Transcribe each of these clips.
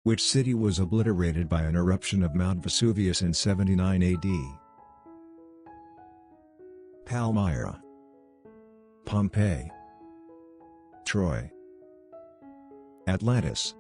Which city was obliterated by an eruption of Mount Vesuvius in 79 AD? Palmyra, Pompeii, Troy, Atlantis.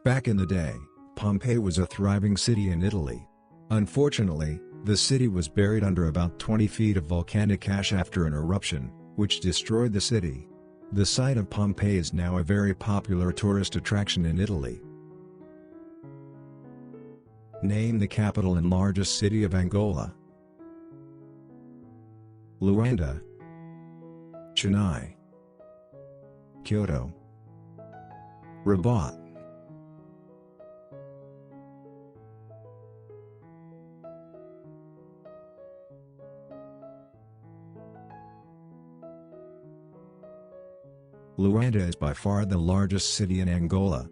Back in the day, Pompeii was a thriving city in Italy. Unfortunately, the city was buried under about 20 feet of volcanic ash after an eruption, which destroyed the city. The site of Pompeii is now a very popular tourist attraction in Italy. Name the capital and largest city of Angola. Luanda, Chennai, Kyoto, Rabat. Luanda is by far the largest city in Angola.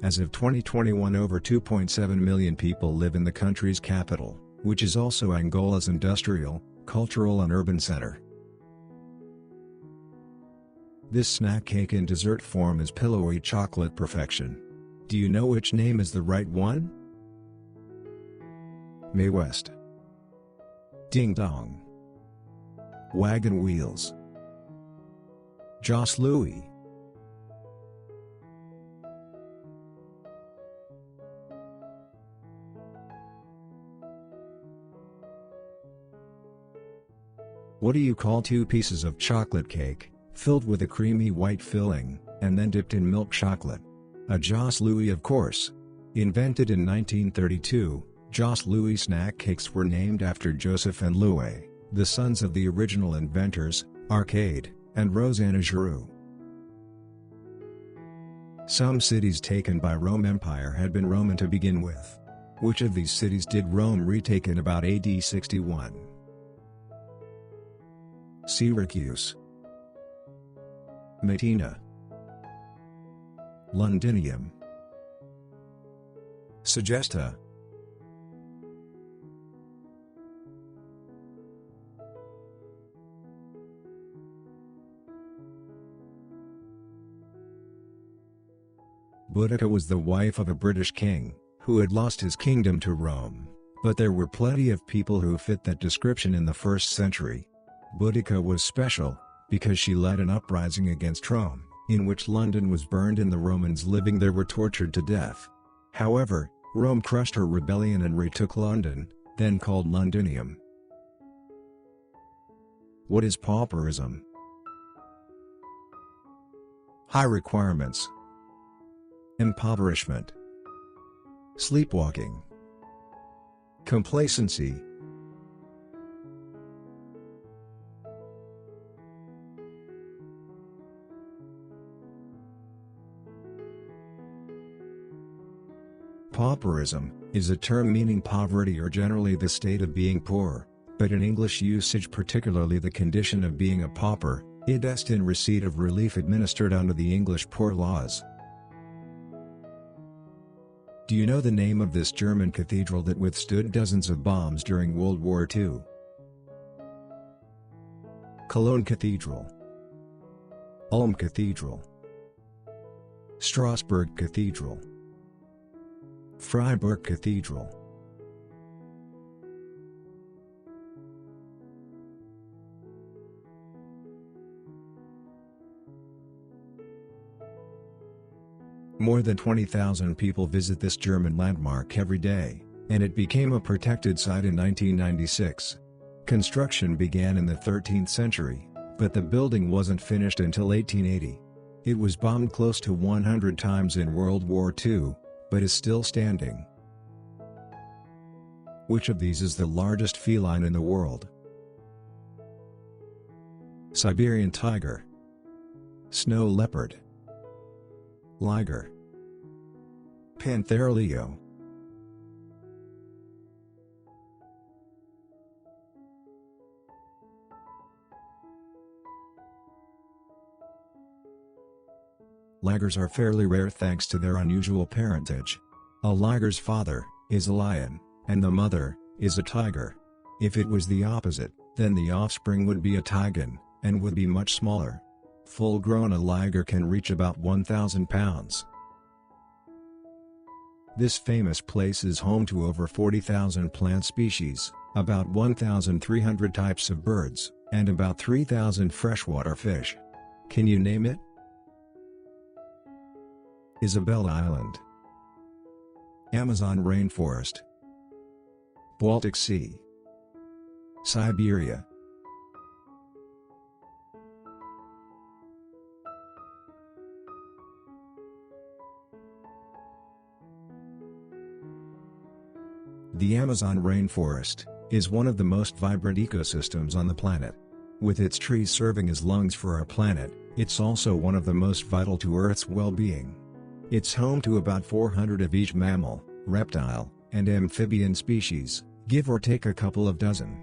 As of 2021, over 2.7 million people live in the country's capital, which is also Angola's industrial, cultural and urban center. This snack cake in dessert form is pillowy chocolate perfection. Do you know which name is the right one? Mae West, Ding Dong, Wagon Wheels, Jos Louis. What do you call two pieces of chocolate cake, filled with a creamy white filling, and then dipped in milk chocolate? A Jos Louis, of course. Invented in 1932, Jos Louis snack cakes were named after Joseph and Louis, the sons of the original inventors, Arcade and Rosanna Giroux. Some cities taken by Rome Empire had been Roman to begin with. Which of these cities did Rome retake in about AD 61? Syracuse, Messina, Londinium, Segesta. Boudica was the wife of a British king, who had lost his kingdom to Rome, but there were plenty of people who fit that description in the 1st century. Boudica was special, because she led an uprising against Rome, in which London was burned and the Romans living there were tortured to death. However, Rome crushed her rebellion and retook London, then called Londinium. What is pauperism? High requirements, impoverishment, sleepwalking, complacency. Pauperism is a term meaning poverty or generally the state of being poor, but in English usage, particularly the condition of being a pauper, it is in receipt of relief administered under the English Poor Laws. Do you know the name of this German cathedral that withstood dozens of bombs during World War II? Cologne Cathedral, Ulm Cathedral, Strasbourg Cathedral, Freiburg Cathedral. More than 20,000 people visit this German landmark every day, and it became a protected site in 1996. Construction began in the 13th century, but the building wasn't finished until 1880. It was bombed close to 100 times in World War II, but is still standing. Which of these is the largest feline in the world? Siberian tiger, snow leopard, liger, Panthera leo. Ligers are fairly rare thanks to their unusual parentage. A liger's father is a lion, and the mother is a tiger. If it was the opposite, then the offspring would be a tigon, and would be much smaller. Full-grown a liger can reach about 1,000 pounds. This famous place is home to over 40,000 plant species, about 1,300 types of birds, and about 3,000 freshwater fish. Can you name it? Isabella Island, Amazon rainforest, Baltic Sea, Siberia. The Amazon rainforest is one of the most vibrant ecosystems on the planet. With its trees serving as lungs for our planet, it's also one of the most vital to Earth's well-being. It's home to about 400 of each mammal, reptile, and amphibian species, give or take a couple of dozen.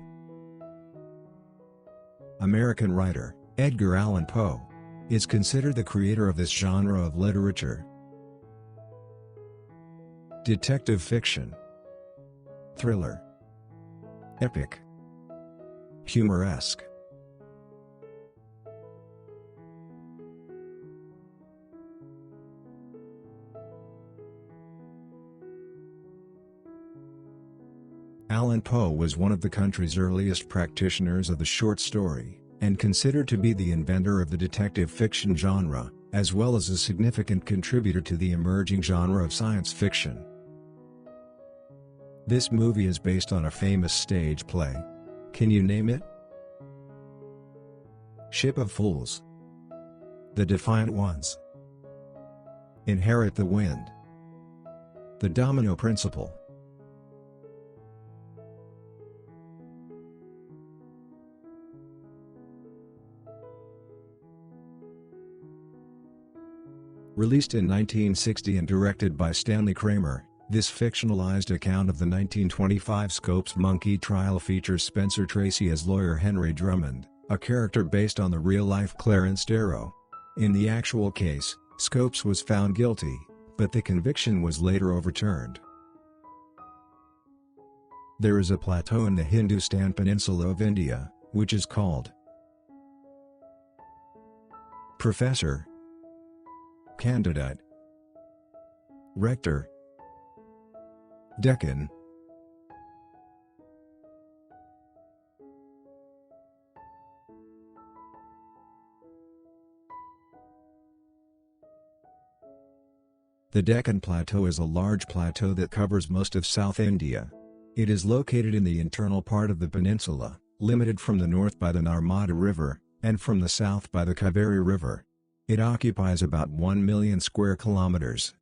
American writer Edgar Allan Poe is considered the creator of this genre of literature. Detective fiction, thriller, epic, humoresque. Allan Poe was one of the country's earliest practitioners of the short story, and considered to be the inventor of the detective fiction genre, as well as a significant contributor to the emerging genre of science fiction. This movie is based on a famous stage play. Can you name it? Ship of Fools, The Defiant Ones, Inherit the Wind, The Domino Principle. Released in 1960 and directed by Stanley Kramer, this fictionalized account of the 1925 Scopes Monkey trial features Spencer Tracy as lawyer Henry Drummond, a character based on the real-life Clarence Darrow. In the actual case, Scopes was found guilty, but the conviction was later overturned. There is a plateau in the Hindustan peninsula of India, which is called Professor, Candidate, Rector, Deccan. The Deccan Plateau is a large plateau that covers most of South India. It is located in the internal part of the peninsula, limited from the north by the Narmada River, and from the south by the Kaveri River. It occupies about 1 million square kilometers,